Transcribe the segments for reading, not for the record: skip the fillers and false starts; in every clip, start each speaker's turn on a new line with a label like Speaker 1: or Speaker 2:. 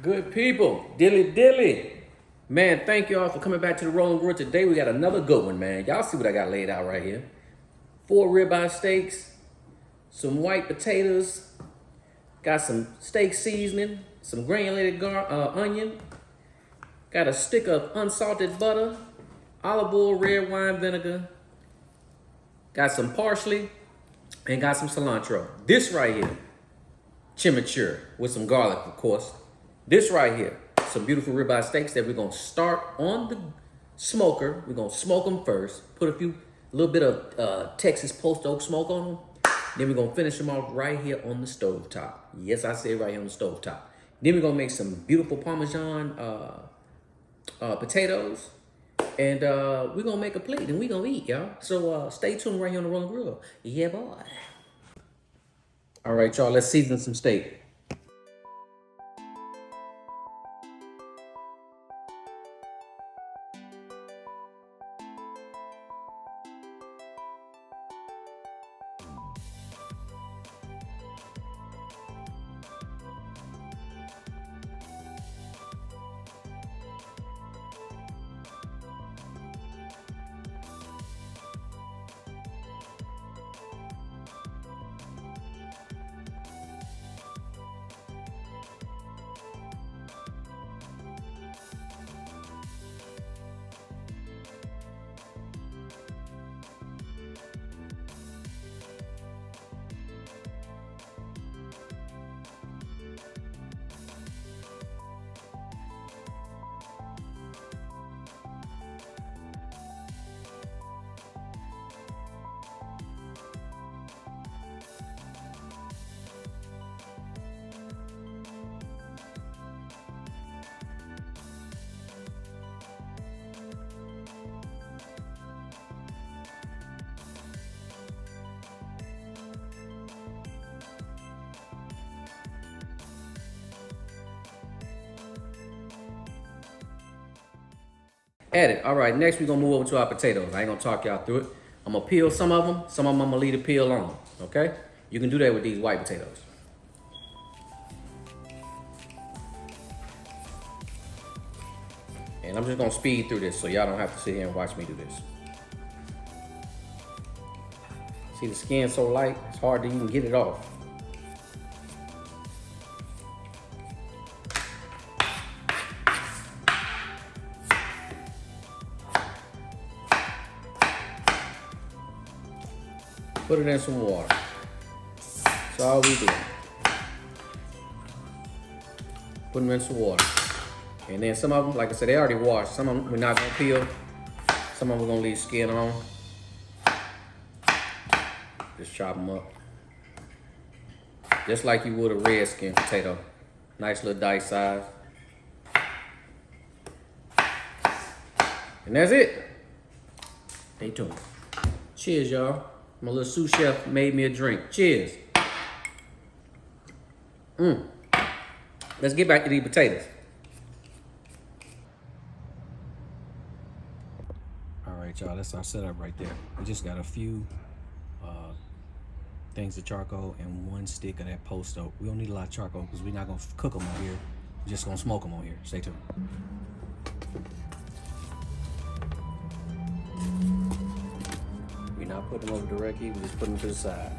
Speaker 1: Good people, dilly dilly. Man, thank y'all for coming back to the Rolling Grill. Today we got another good one, man. Y'all see what I got laid out right here. 4 ribeye steaks, some white potatoes, got some steak seasoning, some granulated onion, got a stick of unsalted butter, olive oil, red wine vinegar, got some parsley, and got some cilantro. This right here, Chim Chur with some garlic, of course. This right here, some beautiful ribeye steaks that we're gonna start on the smoker. We're gonna smoke them first, put a little bit of Texas post oak smoke on them. Then we're gonna finish them off right here on the stove top. Yes, I say right here on the stove top. Then we're gonna make some beautiful Parmesan potatoes. And we're gonna make a plate and we're gonna eat, y'all. So stay tuned right here on the Rolling Grill. Yeah, boy. All right, y'all, let's season some steak. Add it. All right, next we're gonna move over to our potatoes. I ain't gonna talk y'all through it. I'm gonna peel some of them I'm gonna leave the peel on, okay? You can do that with these white potatoes. And I'm just gonna speed through this so y'all don't have to sit here and watch me do this. See the skin so light, it's hard to even get it off. Put it in some water. That's all we do. Put them in some water. And then some of them, like I said, they already washed. Some of them we're not gonna peel. Some of them we're gonna leave skin on. Just chop them up. Just like you would a red skin potato. Nice little dice size. And that's it. Stay tuned. Cheers, y'all. My little sous chef made me a drink. Cheers. Let's get back to these potatoes. All right, y'all, that's our setup right there. We just got a few things of charcoal and 1 stick of that post oak. We don't need a lot of charcoal because we're not gonna cook them on here. We're just gonna smoke them on here. Stay tuned. We're not putting them over directly, we just put them to the side.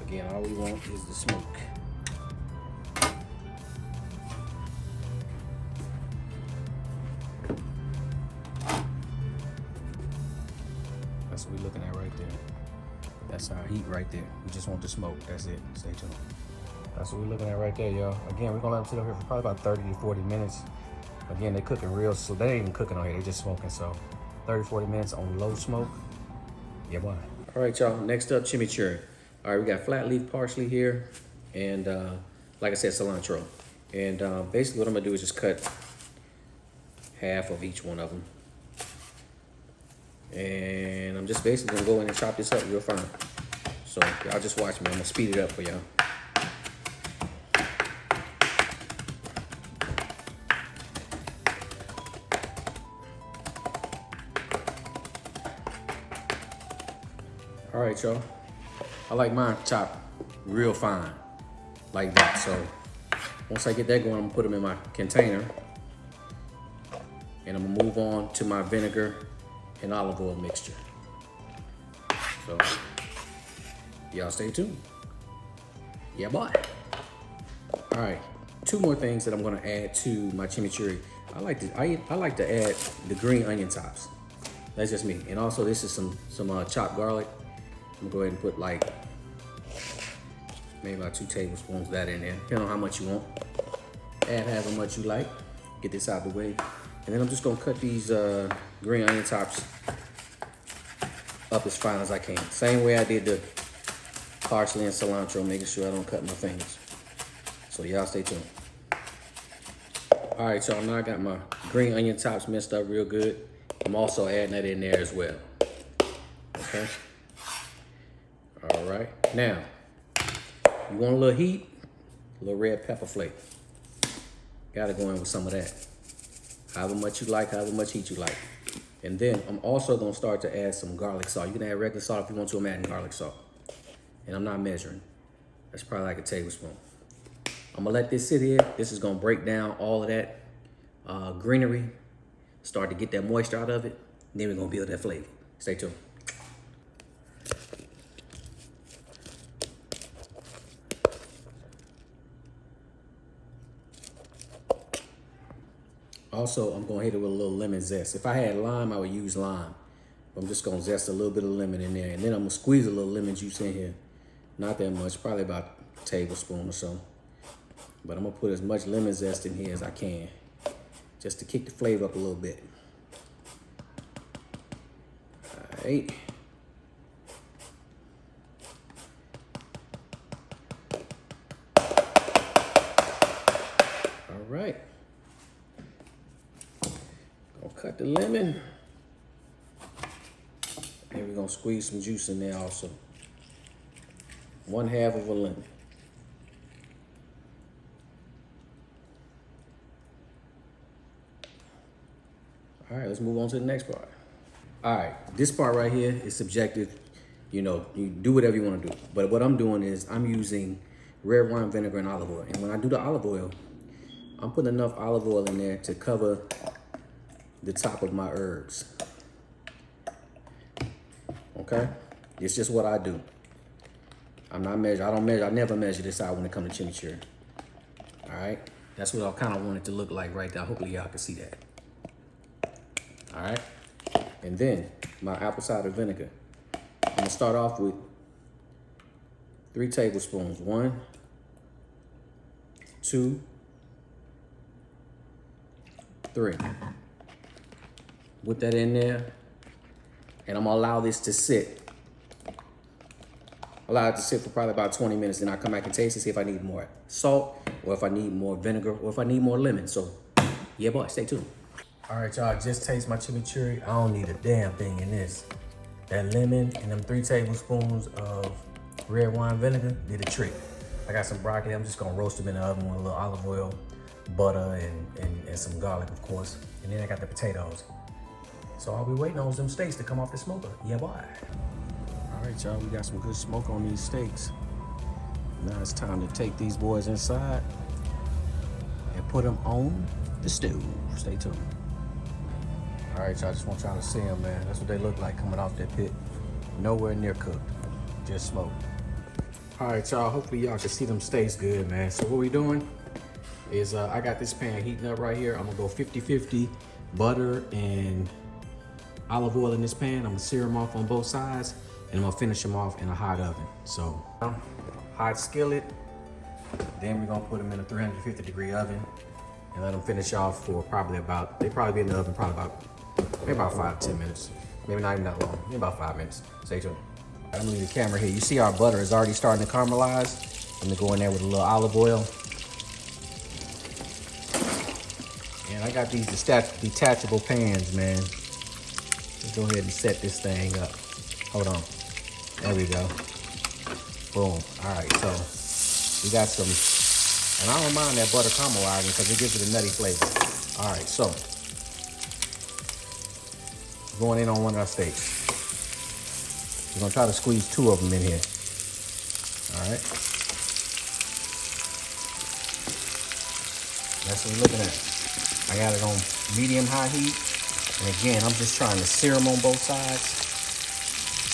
Speaker 1: Again, all we want is the smoke. That's what we're looking at right there. That's our heat right there. We just want the smoke, that's it. Stay tuned. That's what we're looking at right there, y'all. Again, we're gonna let them sit up here for probably about 30 to 40 minutes. Again, they're cooking real, so they ain't even cooking on here, they just smoking. So 30, 40 minutes on low smoke. Yeah, boy. All right, y'all, next up, Chim Chur. All right, we got flat leaf parsley here, and like I said, cilantro. And basically what I'm gonna do is just cut half of each one of them. And I'm just basically gonna go in and chop this up real fine. So y'all just watch me, I'm gonna speed it up for y'all. All right, y'all. I like mine chopped real fine, like that. So Once I get that going, I'm gonna put them in my container. And I'm gonna move on to my vinegar and olive oil mixture. So, y'all stay tuned. Yeah, boy. All right, 2 more things that I'm gonna add to my chimichurri. I like to add the green onion tops. That's just me. And also, this is some chopped garlic. I'm gonna go ahead and put like maybe about 2 tablespoons of that in there, depending on how much you want. Add however much you like. Get this out of the way. And then I'm just gonna cut these green onion tops up as fine as I can. Same way I did the parsley and cilantro, making sure I don't cut my fingers. So y'all stay tuned. All right, y'all, now I got my green onion tops minced up real good. I'm also adding that in there as well. Okay. All right, now, you want a little heat, a little red pepper flake. Gotta go in with some of that. However much you like, however much heat you like. And then I'm also gonna start to add some garlic salt. You can add regular salt if you want to, I'm adding garlic salt. And I'm not measuring. That's probably like a tablespoon. I'm gonna let this sit here. This is gonna break down all of that greenery, start to get that moisture out of it. And then we're gonna build that flavor. Stay tuned. Also, I'm gonna hit it with a little lemon zest. If I had lime, I would use lime. I'm just gonna zest a little bit of lemon in there, and then I'm gonna squeeze a little lemon juice in here. Not that much, probably about a tablespoon or so. But I'm gonna put as much lemon zest in here as I can, just to kick the flavor up a little bit. All right. All right. Gonna cut the lemon. And we're gonna squeeze some juice in there also. 1/2 of a lemon. All right, let's move on to the next part. All right, this part right here is subjective. You know, you do whatever you want to do. But what I'm doing is I'm using red wine vinegar and olive oil. And when I do the olive oil, I'm putting enough olive oil in there to cover the top of my herbs. Okay? It's just what I do. I'm not measuring. I don't measure. I never measure this out when it comes to chimichurri. All right? That's what I kind of want it to look like right there. Hopefully y'all can see that. All right? And then my apple cider vinegar. I'm gonna start off with 3 tablespoons. 1, 2, 3. Put that in there, and I'm gonna allow this to sit. Allow it to sit for probably about 20 minutes. Then I come back and taste it, see if I need more salt, or if I need more vinegar, or if I need more lemon. So, yeah, boy, stay tuned. All right, y'all, just taste my chimichurri. I don't need a damn thing in this. That lemon and them 3 tablespoons of red wine vinegar did a trick. I got some broccoli. I'm just gonna roast them in the oven with a little olive oil, butter, and some garlic, of course. And then I got the potatoes. So I'll be waiting on them steaks to come off the smoker. Yeah, boy. All right, y'all, we got some good smoke on these steaks. Now it's time to take these boys inside and put them on the stove. Stay tuned. All right, y'all, just want y'all to see them, man. That's what they look like coming off that pit. Nowhere near cooked, just smoke. All right, y'all, hopefully y'all can see them steaks good, man. So what we doing is I got this pan heating up right here. I'm gonna go 50-50 butter and olive oil in this pan. I'm gonna sear them off on both sides, and I'm gonna finish them off in a hot oven. So, hot skillet, then we're gonna put them in a 350-degree oven and let them finish off for probably about, they probably be in the oven probably about, maybe about 5 to 10 minutes. Maybe not even that long, maybe about 5 minutes. Stay tuned. I'm gonna leave the camera here. You see our butter is already starting to caramelize. I'm gonna go in there with a little olive oil. And I got these detachable pans, man. Let's go ahead and set this thing up. Hold on. There we go. Boom. All right, so we got some, and I don't mind that butter caramelizing because it gives it a nutty flavor. All right, so going in on one of our steaks. We're gonna try to squeeze 2 of them in here. All right. That's what we're looking at. I got it on medium-high heat. And again, I'm just trying to sear them on both sides.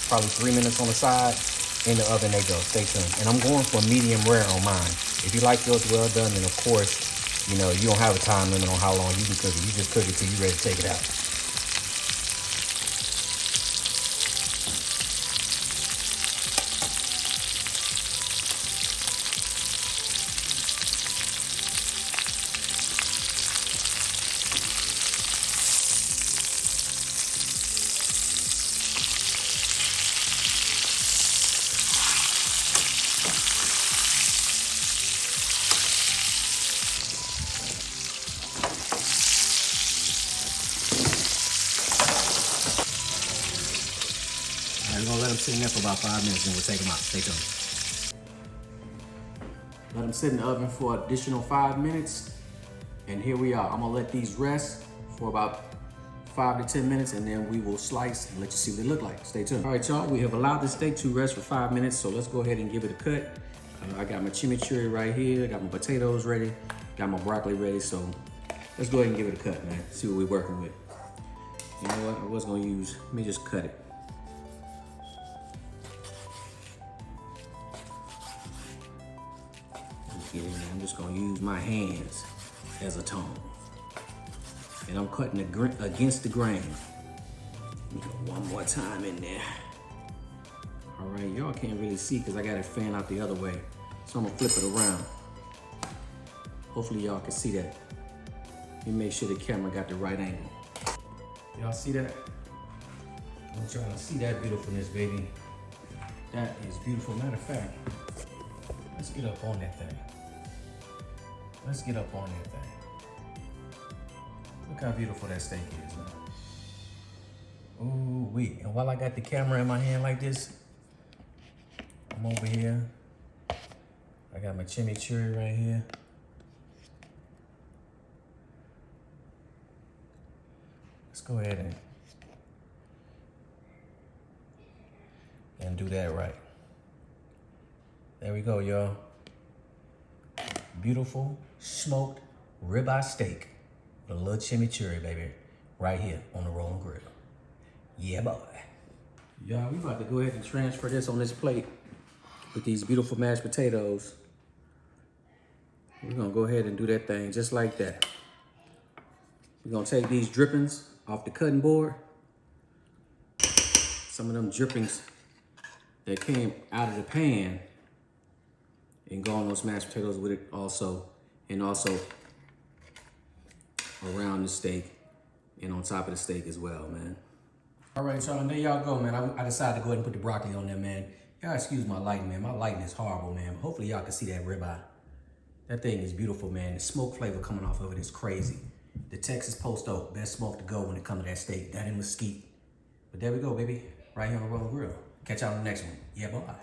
Speaker 1: Probably 3 minutes on the side. In the oven they go. Stay tuned. And I'm going for medium rare on mine. If you like yours well done, then of course, you know, you don't have a time limit on how long you can cook it. You just cook it till you're ready to take it out. We're gonna let them sit in there for about 5 minutes and we'll take them out. Stay tuned. Let them sit in the oven for an additional 5 minutes. And here we are. I'm gonna let these rest for about 5 to 10 minutes and then we will slice and let you see what they look like. Stay tuned. All right, y'all, we have allowed the steak to rest for 5 minutes, so let's go ahead and give it a cut. I got my chimichurri right here. I got my potatoes ready. Got my broccoli ready, so let's go ahead and give it a cut, man. See what we're working with. You know what, I was gonna use, let me just cut it. I'm just gonna use my hands as a tone. And I'm cutting against the grain. Let me go one more time in there. All right, y'all can't really see because I got it fan out the other way. So I'm gonna flip it around. Hopefully y'all can see that. Let me make sure the camera got the right angle. Y'all see that? I want y'all to see that beautifulness, baby. That is beautiful. Matter of fact, let's get up on that thing. Let's get up on that thing. Look how beautiful that steak is, man. Ooh, wait. And while I got the camera in my hand like this, I'm over here. I got my chimichurri right here. Let's go ahead and do that right. There we go, y'all. Beautiful smoked ribeye steak with a little chimichurri, baby, right here on the rolling grill. Yeah, boy. Y'all, we about to go ahead and transfer this on this plate with these beautiful mashed potatoes. We're gonna go ahead and do that thing just like that. We're gonna take these drippings off the cutting board. Some of them drippings that came out of the pan and go on those mashed potatoes with it also, and also around the steak and on top of the steak as well, man. All right, y'all, and there y'all go, man. I decided to go ahead and put the broccoli on there, man. Y'all excuse my lighting, man. My lighting is horrible, man. Hopefully y'all can see that ribeye. That thing is beautiful, man. The smoke flavor coming off of it is crazy. The Texas Post Oak, best smoke to go when it comes to that steak. That and mesquite. But there we go, baby. Right here on the rolling grill. Catch y'all on the next one. Yeah, bye.